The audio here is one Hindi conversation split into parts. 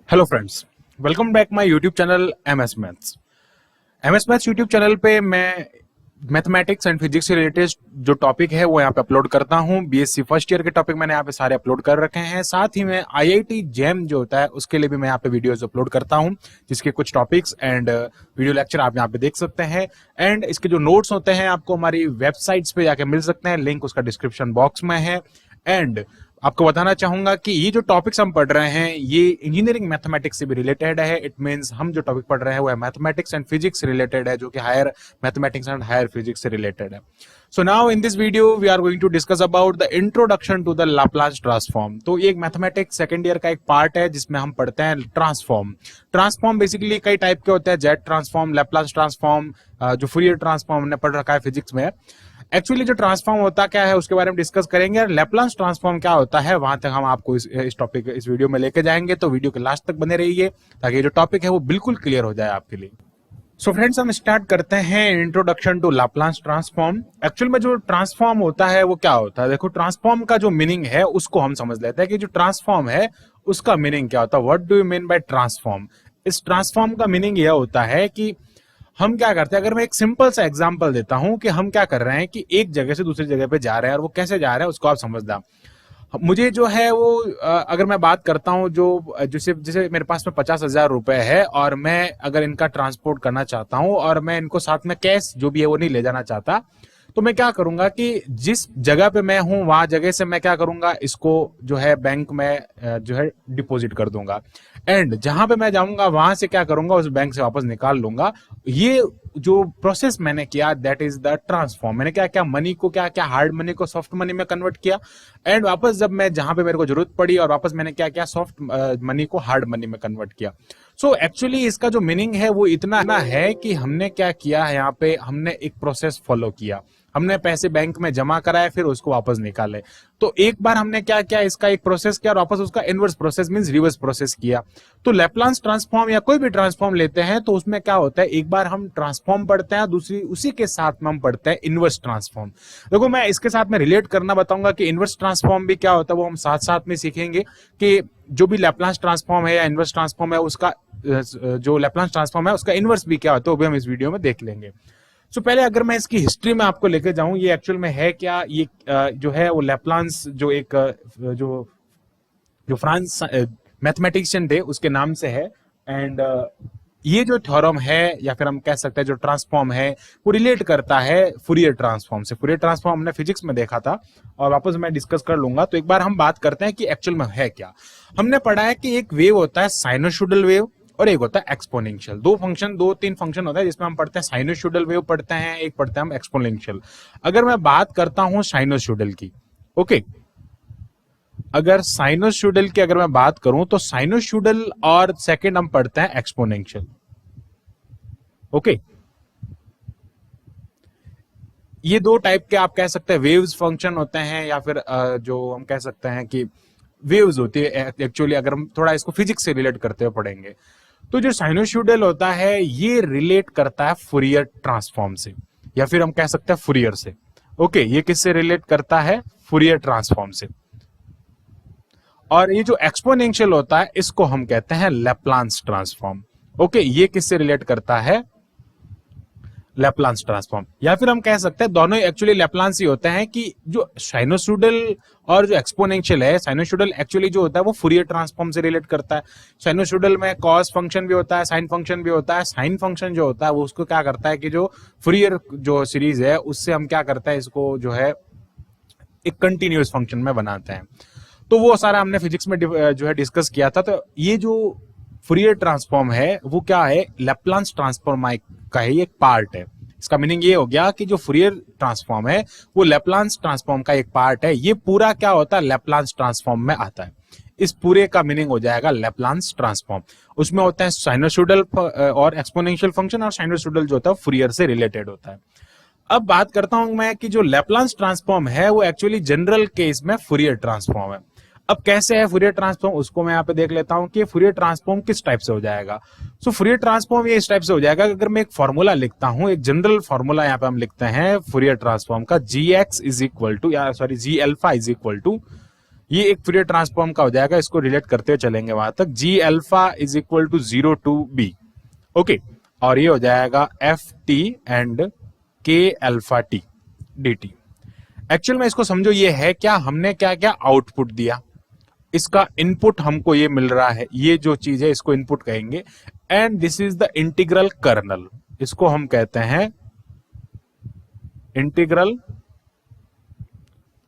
Hello friends, welcome back my YouTube channel MS maths. MS maths YouTube channel पे मैं मैथमेटिक्स एंड फिजिक्स से रिलेटेड जो टॉपिक है वो यहाँ पे अपलोड करता हूँ। बीएससी फर्स्ट ईयर के टॉपिक मैंने यहाँ पे सारे अपलोड कर रखे हैं। साथ ही में आईआईटी जेम जो होता है उसके लिए भी मैं यहाँ पे वीडियोस अपलोड करता हूँ, जिसके कुछ टॉपिक्स एंड वीडियो लेक्चर आप यहाँ पे देख सकते हैं। एंड इसके जो नोट्स होते हैं आपको हमारी वेबसाइट्स पे जाके मिल सकते हैं, लिंक उसका डिस्क्रिप्शन बॉक्स में है। एंड आपको बताना चाहूंगा कि ये जो टॉपिक्स हम पढ़ रहे हैं ये इंजीनियरिंग मैथमेटिक्स से भी रिलेटेड है। इट मींस हम जो टॉपिक पढ़ रहे हैं वो मैथमेटिक्स एंड फिजिक्स से रिलेटेड है, जो कि higher mathematics and higher physics से रिलेटेड है। So now in this video we are going to discuss about the introduction to the Laplace transform. तो ये एक मैथमेटिक्स सेकंड ईयर का एक पार्ट है जिसमें हम पढ़ते हैं ट्रांसफॉर्म। ट्रांसफॉर्म बेसिकली कई टाइप के होते हैं, जेट ट्रांसफॉर्म, लैप्लास ट्रांसफॉर्म, जो फूरियर ट्रांसफॉर्म हमने पढ़ रखा है फिजिक्स में। एक्चुअली जो ट्रांसफॉर्म होता क्या है उसके बारे में डिस्कस करेंगे, और लैप्लास ट्रांसफॉर्म क्या होता है वहां तक हम आपको इस टॉपिक इस वीडियो में लेके जाएंगे। तो वीडियो के लास्ट तक बने रहिए ताकि जो टॉपिक है वो बिल्कुल क्लियर हो जाए आपके लिए। सो फ्रेंड्स, हम स्टार्ट करते हैं introduction to Laplace transform. Actual में जो ट्रांसफॉर्म होता है वो क्या होता है, देखो ट्रांसफॉर्म का जो मीनिंग है उसको हम समझ लेते हैं कि जो ट्रांसफॉर्म है उसका मीनिंग क्या होता है। What do you mean by transform? इस ट्रांसफॉर्म का मीनिंग यह होता है कि हम क्या करते हैं, अगर मैं एक सिंपल सा एग्जांपल देता हूं कि हम क्या कर रहे हैं कि एक जगह से दूसरी जगह पे जा रहे हैं, और वो कैसे जा रहे हैं उसको आप समझना। मुझे जो है वो अगर मैं बात करता हूं जो जैसे जैसे मेरे पास में 50,000 रुपए है और मैं अगर इनका ट्रांसपोर्ट करना चाहता हूं और मैं इनको साथ में कैश जो भी है वो नहीं ले जाना चाहता, तो मैं क्या करूंगा कि जिस जगह पे मैं हूं वहां जगह से मैं क्या करूंगा, इसको जो है बैंक में जो है डिपॉजिट कर दूंगा। एंड जहां पे मैं जाऊंगा वहां से क्या करूंगा, उस बैंक से वापस निकाल लूंगा। ये जो प्रोसेस मैंने किया दैट इज द ट्रांसफॉर्म। मैंने क्या क्या मनी को क्या क्या हार्ड मनी को सॉफ्ट मनी में कन्वर्ट किया, एंड वापस जब मैं जहां पे मेरे को जरूरत पड़ी और वापस मैंने क्या क्या सॉफ्ट मनी को हार्ड मनी में कन्वर्ट किया। सो एक्चुअली इसका जो मीनिंग है वो इतना है कि हमने क्या किया है, यहाँ पे हमने एक प्रोसेस फॉलो किया। हमने पैसे बैंक में जमा कराए फिर उसको वापस निकाले। तो एक बार हमने क्या किया, इसका एक प्रोसेस किया और वापस उसका inverse process means reverse process किया। तो लैप्लास ट्रांसफॉर्म या कोई भी ट्रांसफॉर्म लेते हैं तो उसमें क्या होता है, एक बार हम ट्रांसफॉर्म पढ़ते हैं, दूसरी उसी के साथ में हम पढ़ते हैं इनवर्स ट्रांसफॉर्म। देखो मैं इसके साथ में रिलेट करना बताऊंगा कि इनवर्स ट्रांसफॉर्म भी क्या होता है, वो हम साथ साथ में सीखेंगे कि जो भी लैप्लास ट्रांसफॉर्म है या इनवर्स ट्रांसफॉर्म है उसका जो लैप्लास ट्रांसफॉर्म है उसका इनवर्स भी क्या होता है वो भी हम इस वीडियो में देख लेंगे। सो पहले अगर मैं इसकी हिस्ट्री में आपको लेके जाऊं, ये एक्चुअल में है क्या, ये जो है वो लैप्लास जो एक जो फ्रांस मैथमेटिशियन थे उसके नाम से है। एंड ये जो थ्योरम है या फिर हम कह सकते हैं जो ट्रांसफॉर्म है वो रिलेट करता है फूरियर ट्रांसफॉर्म से। फूरियर ट्रांसफॉर्म हमने फिजिक्स में देखा था और वापस मैं डिस्कस कर लूंगा। तो एक बार हम बात करते हैं कि एक्चुअल में है क्या। हमने पढ़ा है कि एक वेव होता है साइनोसॉइडल वेव और एक होता है एक्सपोनेंशियल। दो तीन फंक्शन होता है जिसमें हम पढ़ते हैं साइनोसॉइडल वेव पढ़ते हैं, एक पढ़ते हैं हम एक्सपोनेंशियल। अगर मैं बात करता हूं साइनोसॉइडल की, ओके, अगर साइनोसॉइडल की अगर मैं बात करूं तो साइनोसॉइडल और सेकंड हम पढ़ते हैं एक्सपोनेंशियल। ओके, ये दो टाइप के आप कह सकते हैं वेव्स फंक्शन होते हैं, या फिर जो हम कह सकते हैं कि वेव्स होती है। एक्चुअली अगर हम थोड़ा इसको फिजिक्स से रिलेट करते हुए पढ़ेंगे तो जो साइनोसॉइडल होता है ये रिलेट करता है फूरियर ट्रांसफॉर्म से, या फिर हम कह सकते हैं फूरियर से। ओके, ये किससे रिलेट करता है, फूरियर ट्रांसफॉर्म से। और ये जो एक्सपोनेंशियल होता है इसको हम कहते हैं लैप्लास ट्रांसफॉर्म। ओके, ये किससे रिलेट करता है, लैप्लास ट्रांसफॉर्म। या फिर हम कह सकते हैं दोनों एक्चुअली लैप्लास ही होते हैं कि जो साइनोसॉइडल और जो एक्सपोनेंशियल है, साइनोसॉइडल एक्चुअली जो होता है वो फूरियर ट्रांसफॉर्म से रिलेट करता है। साइनोसॉइडल में कॉस फंक्शन भी होता है, साइन फंक्शन भी होता है। साइन फंक्शन जो होता है वो उसको क्या करता है कि जो फूरियर जो सीरीज है उससे हम क्या करते हैं, इसको जो है एक कंटिन्यूअस फंक्शन में बनाते हैं। तो वो सारा हमने फिजिक्स में जो है डिस्कस किया था। तो ये जो फूरियर ट्रांसफॉर्म है वो क्या है, लैप्लास ट्रांसफॉर्म का ही एक पार्ट है। इसका मीनिंग ये हो गया कि जो फूरियर ट्रांसफॉर्म है वो लैप्लास ट्रांसफॉर्म का एक पार्ट है। ये पूरा क्या होता है, लैप्लास ट्रांसफॉर्म में आता है। इस पूरे का मीनिंग हो जाएगा लैप्लास ट्रांसफॉर्म। उसमें होता है साइनोसॉइडल और एक्सपोनेंशियल फंक्शन, और साइनोसॉइडल जो होता है फूरियर से रिलेटेड होता है। अब बात करता हूं मैं कि जो लैप्लास ट्रांसफॉर्म है वो एक्चुअली जनरल केस में फूरियर ट्रांसफॉर्म है। अब कैसे है फूरियर ट्रांसफॉर्म, उसको मैं यहाँ पे देख लेता हूं कि फूरियर ट्रांसफॉर्म किस टाइप से हो जाएगा। सो फूरियर ट्रांसफॉर्म ये इस टाइप से हो जाएगा, अगर मैं एक फॉर्मूला लिखता हूं, एक जनरल फॉर्मूला यहाँ पे हम लिखते हैं फूरियर ट्रांसफॉर्म का, G x is equal to, या sorry G alpha is equal to ये एक फूरियर ट्रांसफॉर्म का हो जाएगा, इसको रिलेट करते हुए चलेंगे वहां तक। जी alpha is equal to 0 to B, okay, और ये हो जाएगा F T and K alpha T D T. Actual में इसको समझो, ये है क्या, हमने क्या क्या आउटपुट दिया, इसका इनपुट हमको ये मिल रहा है, ये जो चीज है इसको इनपुट कहेंगे, and this is the integral kernel, इसको हम कहते हैं इंटीग्रल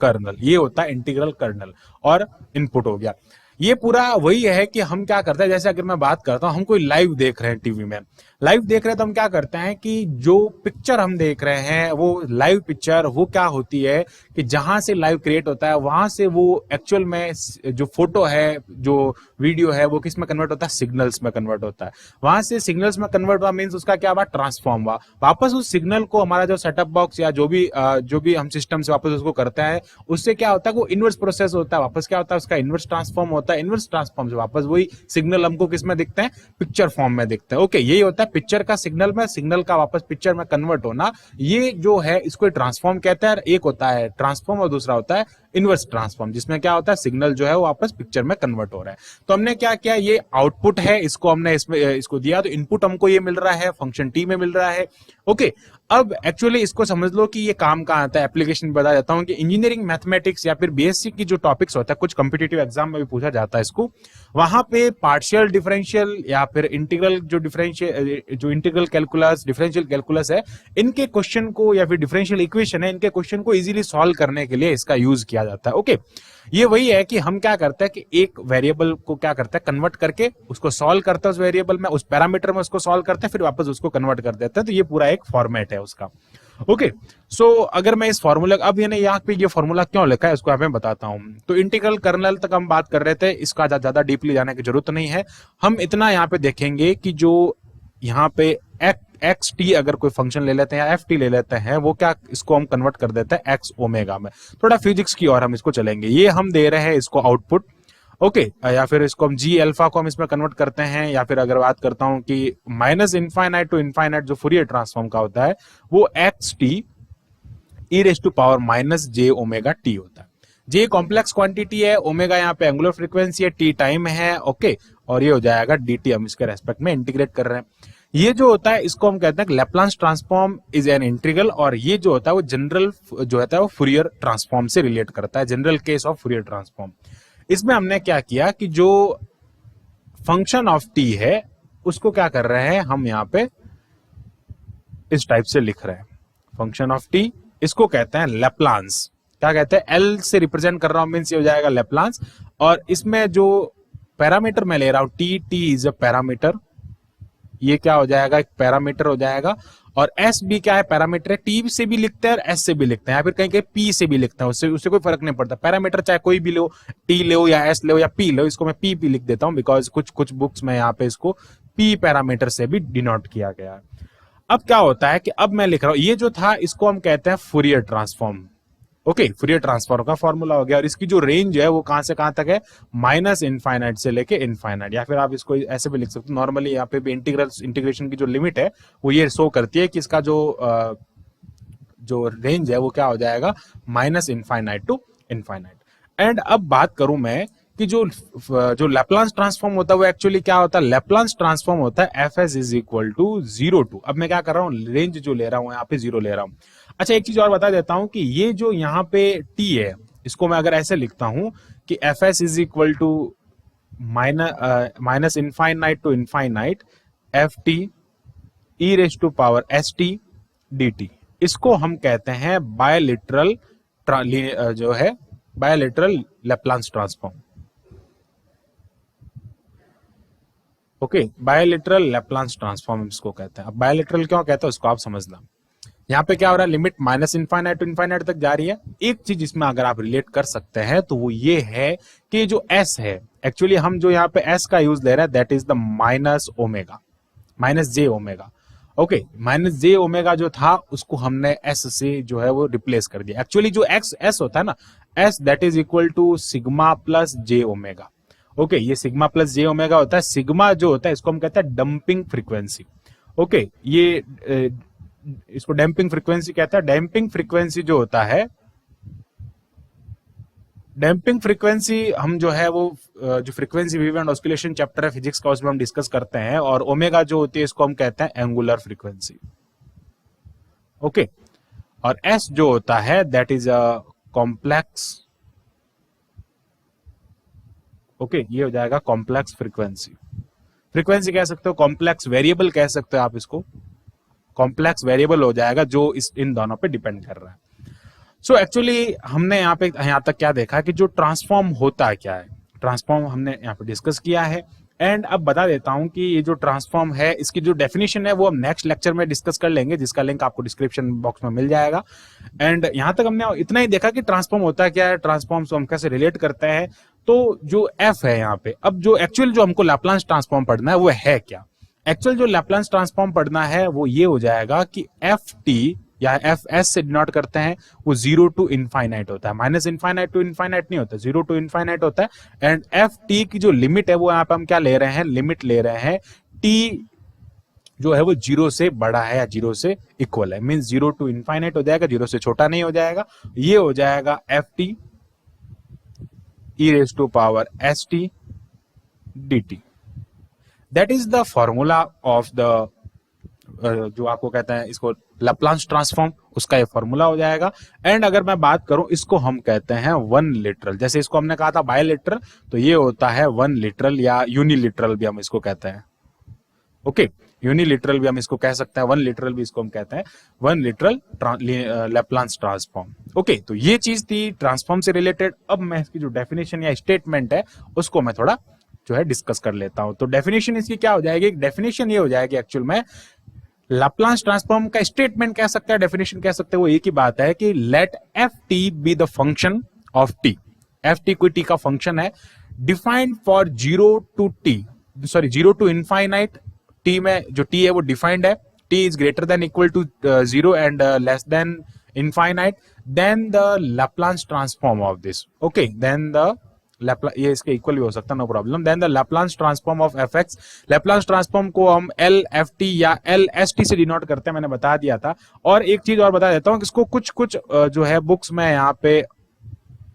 कर्नल, ये होता है इंटीग्रल कर्नल, और इनपुट हो गया। ये पूरा वही है कि हम क्या करते हैं, जैसे अगर मैं बात करता हूं, हम कोई लाइव देख रहे हैं टीवी में, लाइव देख रहे हैं तो हम क्या करते हैं कि जो पिक्चर हम देख रहे हैं वो लाइव पिक्चर वो क्या होती है कि जहां से लाइव क्रिएट होता है वहां से वो एक्चुअल में जो फोटो है, जो वीडियो है, वो किस में कन्वर्ट होता है, सिग्नल्स में कन्वर्ट होता है। वहां से सिग्नल्स में कन्वर्ट हुआ मीन्स उसका क्या हुआ, ट्रांसफॉर्म हुआ, वापस उस सिग्नल को हमारा जो सेटअप बॉक्स या जो भी हम सिस्टम से वापस उसको करते हैं, उससे क्या होता है, वो इनवर्स प्रोसेस होता है, वापस क्या होता है, उसका इनवर्स ट्रांसफॉर्म होता है, इनवर्स ट्रांसफॉर्म से वापस वही सिग्नल हमको किस में दिखते हैं, पिक्चर फॉर्म में दिखते हैं। ओके, यही होता है पिक्चर का सिग्नल में, सिग्नल का वापस पिक्चर में कन्वर्ट होना, ये जो है इसको ट्रांसफॉर्म कहते हैं। एक होता है ट्रांसफॉर्म और दूसरा होता है इनवर्स ट्रांसफॉर्म, जिसमें क्या होता है, सिग्नल जो है वो वापस पिक्चर में कन्वर्ट हो रहा है। तो हमने क्या किया, ये आउटपुट है, इसको हमने इसको दिया, तो इनपुट हमको ये मिल रहा है, फंक्शन टी में मिल रहा है। ओके, अब एक्चुअली इसको समझ लो कि ये काम कहाँ आता है, एप्लीकेशन बता देता हूँ कि इंजीनियरिंग मैथमेटिक्स या फिर बीएससी की जो टॉपिक्स होता है, कुछ कॉम्पिटिटिव एग्जाम में भी पूछा जाता है इसको, वहां पे पार्शियल डिफरेंशियल या फिर इंटीग्रल जो इंटीग्रल कैलकुलस, डिफरेंशियल कैलकुलस है, इनके क्वेश्चन को या फिर डिफरेंशियल इक्वेशन है, इनके क्वेश्चन को इजीली सॉल्व करने के लिए इसका यूज किया जाता है। ओके, ये वही है कि हम क्या करते हैं कि एक वेरिएबल को क्या करते हैं, कन्वर्ट करके उसको सॉल्व करते हैं, उस वेरिएबल में, उस पैरामीटर में उसको सॉल्व करते हैं, फिर वापस उसको कन्वर्ट कर देते हैं। तो ये पूरा एक फॉर्मेट है उसका। ओके, सो अगर मैं इस फॉर्मूला, अब यहाँ पे ये फॉर्मूला क्यों लिखा है उसको मैं बताता हूं। तो इंटीग्रल कर्नल तक हम बात कर रहे थे, इसका ज्यादा डीपली जाने की जरूरत नहीं है। हम इतना यहाँ पे देखेंगे कि जो यहाँ पे एक्स टी अगर कोई फंक्शन ले लेते हैं या एफ टी ले लेते हैं, वो क्या, इसको हम कन्वर्ट कर देते हैं एक्स ओमेगा में। थोड़ा फिजिक्स की और हम इसको चलेंगे, ये हम दे रहे हैं इसको आउटपुट। ओके, या फिर इसको हम जी अल्फा को हम इसमें कन्वर्ट करते हैं, या फिर अगर बात करता हूं कि माइनस इनफाइनाइट टू इनफाइनाइट जो फूरियर ट्रांसफॉर्म का होता है, वो x t e raise to power minus j omega t होता है। जे कॉम्प्लेक्स क्वांटिटी है, ओमेगा यहाँ पे एंगुलर फ्रीक्वेंसी है, टी टाइम है। ओके, और ये हो जाएगा dt, हम इसके रेस्पेक्ट में इंटीग्रेट कर रहे हैं। ये जो होता है इसको हम कहते हैं Laplace transform is an integral, और ये जो होता है वो जनरल जो होता है वो फूरियर ट्रांसफॉर्म से रिलेट करता है, general case of Fourier transform. इसमें हमने क्या किया कि जो फंक्शन ऑफ टी है उसको क्या कर रहे हैं, हम यहाँ पे इस टाइप से लिख रहे हैं, फंक्शन ऑफ टी, इसको कहते हैं लैप्लास। क्या कहते हैं, एल से रिप्रेजेंट कर रहा हूं, मीन्स ये हो जाएगा लैप्लास। और इसमें जो पैरामीटर मैं ले रहा हूं, टी इज अ पैरामीटर, ये क्या हो जाएगा, एक पैरामीटर हो जाएगा। और एस भी क्या है, पैरामीटर है, टी से भी लिखते हैं और एस से भी लिखते हैं, या फिर कहीं कहीं पी से भी लिखते हैं, उससे कोई फर्क नहीं पड़ता। पैरामीटर चाहे कोई भी लो, टी लो या एस लो या पी लो, इसको मैं पी लिख देता हूं, बिकॉज कुछ बुक्स में यहाँ पे इसको पी पैरामीटर से भी डिनोट किया गया है। अब क्या होता है कि अब मैं लिख रहा हूं, ये जो था इसको हम कहते हैं Fourier transform. Okay, Fourier transform का फॉर्मूला हो गया, और इसकी जो रेंज है वो कहां से कहां तक है, माइनस इनफाइनाइट से लेके इनफाइनाइट, या फिर आप इसको ऐसे भी लिख सकते हो। नॉर्मली यहाँ पे भी इंटीग्रेशन की जो लिमिट है वो ये शो करती है कि इसका जो रेंज है वो क्या हो जाएगा, minus infinite to infinite. And अब बात करूं मैं कि जो लैप्लास ट्रांसफॉर्म होता है वो एक्चुअली क्या होता है, लैप्लास ट्रांसफॉर्म होता है F s is equal to 0 to, अब मैं क्या कर रहा हूँ, रेंज जो ले रहा हूँ यहाँ पे 0 ले रहा हूँ। अच्छा, एक चीज और बता देता हूं कि ये जो यहाँ पे t है, इसको मैं अगर ऐसे लिखता हूं कि F s is equal to minus infinite to infinite F t e raise to power s t D t, इसको हम कहते हैं बायलिटरल जो है bilateral Laplace transform. Okay, bilateral Laplace transform इसको कहते हैं। अब बायलिटरल क्यों कहते हैं उसको आप समझना। यहाँ पे क्या हो रहा है, limit minus infinite to infinite तक जा रही है। एक चीज इसमें अगर आप रिलेट कर सकते हैं तो वो ये है कि जो s है, एक्चुअली हम जो यहाँ पे s का यूज ले रहे हैं, that is the minus omega, minus j omega. Okay, minus j omega जो था उसको हमने s से जो है वो रिप्लेस कर दिया। एक्चुअली जो s होता है ना, s that is equal to sigma plus j omega. Okay, ये सिग्मा प्लस जे ओमेगा होता है। सिग्मा जो होता है इसको हम कहते हैं डंपिंग फ्रीक्वेंसी। ओके, ये इसको डैम्पिंग फ्रीक्वेंसी कहता है। डैम्पिंग फ्रीक्वेंसी जो होता है डैम्पिंग फ्रीक्वेंसी हम जो है वो जो frequency wave and oscillation chapter है फिजिक्स का, उसमें हम डिस्कस करते हैं, और ओमेगा जो होती है इसको हम कहते हैं एंगुलर फ्रीक्वेंसी। ओके, और एस जो होता है that is a complex, okay, ये हो जाएगा कॉम्प्लेक्स फ्रीक्वेंसी। फ्रीक्वेंसी कह सकते हो, कॉम्प्लेक्स वेरिएबल कह सकते हो आप इसको, कॉम्प्लेक्स वेरिएबल हो जाएगा जो इन दोनों पे डिपेंड कर रहा है। सो एक्चुअली हमने यहाँ तक क्या देखा कि जो ट्रांसफॉर्म होता है क्या है, ट्रांसफॉर्म हमने यहाँ पे डिस्कस किया है। एंड अब बता देता हूं कि ये जो ट्रांसफॉर्म है इसकी जो डेफिनेशन है वो हम नेक्स्ट लेक्चर में डिस्कस कर लेंगे, जिसका लिंक आपको डिस्क्रिप्शन बॉक्स में मिल जाएगा। एंड यहाँ तक हमने इतना ही देखा कि ट्रांसफॉर्म होता है क्या है, ट्रांसफॉर्म से हम कैसे रिलेट करते हैं। तो जो एफ है यहाँ पे, अब जो एक्चुअल जो हमको लैप्लास ट्रांसफॉर्म पढ़ना है वो है क्या, एक्चुअल जो लैप्लास ट्रांसफॉर्म पढ़ना है वो ये हो जाएगा कि एफ टी या एफ एस से डिनोट करते हैं, वो 0 टू इनफाइनाइट होता है, माइनस इनफाइनाइट टू इनफाइनाइट नहीं होता, 0 टू इनफाइनाइट होता है। एंड एफ टी की जो लिमिट है वो यहाँ पे हम क्या ले रहे हैं, लिमिट ले रहे हैं टी जो है वो 0 से बड़ा है या 0 से इक्वल है, मीन 0 टू इनफाइनाइट हो जाएगा, 0 से छोटा नहीं हो जाएगा। ये हो जाएगा F t e raise to power s t D t. That is the formula of the जो आपको कहते हैं इसको लैप्लास ट्रांसफॉर्म, उसका ये फॉर्मूला हो जाएगा। एंड अगर मैं बात करूं इसको हम कहते हैं वन लिटरल, जैसे इसको हमने कहा था बायलिटरल, तो ये होता है वन लिटरल या यूनिलिटरल भी हम इसको कहते हैं। ओके, यूनिलिटरल भी हम इसको कह सकते हैं, वन लिटरल भी इसको हम कहते हैं, one literal Laplace transform. Okay, तो ये चीज थी ट्रांसफॉर्म से रिलेटेड। अब मैं इसकी जो डेफिनेशन या स्टेटमेंट है उसको मैं थोड़ा जो है डिस्कस कर लेता हूं। तो डेफिनेशन इसकी क्या हो जाएगी, डेफिनेशन ये हो जाएगी एक्चुअल में लैप्लास ट्रांसफॉर्म का स्टेटमेंट कह सकते हैं, डेफिनेशन कह सकते हैं, वो एक ही बात है कि let F t be the function of t. F t कोई टी का फंक्शन है, defined for 0 to t, sorry 0 to infinite, t में जो टी है वो डिफाइंड है, t is greater than equal to 0 and less than infinite, then the Laplace transform of this. Okay, then the ये इसके इक्वल भी हो सकता है, no problem. Then the Laplace transform of F x, Laplace transform को हम एल एफ टी या एल एस टी से डिनोट करते हैं, मैंने बता दिया था। और एक चीज और बता देता हूं कि इसको कुछ कुछ जो है बुक्स में यहाँ पे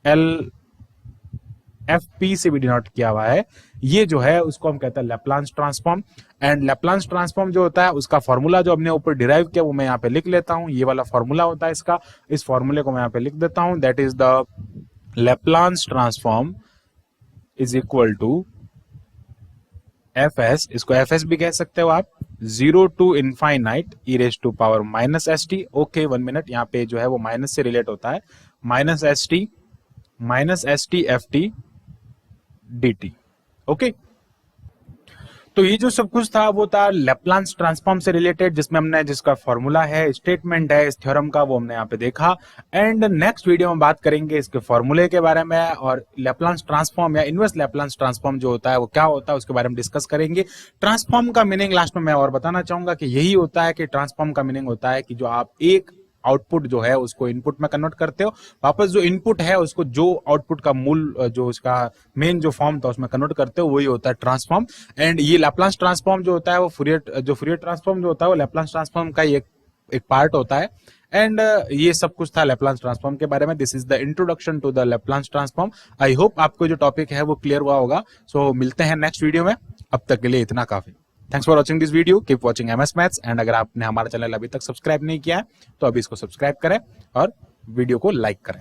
एल एफ पी से भी डिनोट किया हुआ है, ये जो है उसको हम कहते हैं Laplace transform. And Laplace transform जो होता है उसका फॉर्मूला जो हमने ऊपर डिराइव किया वो मैं यहाँ पे लिख लेता हूँ, ये वाला फॉर्मूला होता है इसका, इस फॉर्मूले को मैं यहाँ पे लिख देता हूँ, that is the Laplace transform is equal to F s, इसको एफ एस भी कह सकते हो आप, 0 to infinite e raise to power minus s t. Okay, 1 minute, यहाँ पे जो है वो माइनस से रिलेट होता है, minus s T F T D T. Okay, तो ये जो सब कुछ था वो था लैप्लास ट्रांसफॉर्म से रिलेटेड, जिसमें हमने जिसका फॉर्मूला है, स्टेटमेंट है इस थ्योरम का, वो हमने यहाँ पे देखा। एंड नेक्स्ट वीडियो में बात करेंगे इसके फॉर्मूले के बारे में, और लैप्लास ट्रांसफॉर्म या इनवर्स लैप्लास ट्रांसफॉर्म जो होता है वो क्या होता है उसके बारे में डिस्कस करेंगे। ट्रांसफॉर्म का मीनिंग लास्ट में मैं और बताना चाहूंगा कि यही होता है कि ट्रांसफॉर्म का मीनिंग होता है कि जो आप एक आउटपुट जो है उसको इनपुट में कन्वर्ट करते हो, वापस जो इनपुट है उसको जो आउटपुट का मूल जो उसका मेन जो फॉर्म था उसमें कन्वर्ट करते हो, वही होता है ट्रांसफॉर्म। एंड ये लैप्लास ट्रांसफॉर्म जो होता है वो फूरियर ट्रांसफॉर्म जो होता है वो लैप्लास ट्रांसफॉर्म का एक पार्ट होता है। एंड ये सब कुछ था लैप्लास ट्रांसफॉर्म के बारे में। This is the introduction to the Laplace transform. I hope आपको जो टॉपिक है वो क्लियर हुआ होगा। सो मिलते हैं नेक्स्ट वीडियो में, अब तक के लिए इतना काफी। Thanks for watching this video, keep watching MS maths. And अगर आपने हमारा चैनल अभी तक सब्सक्राइब नहीं किया है तो अभी इसको सब्सक्राइब करें और वीडियो को लाइक करें।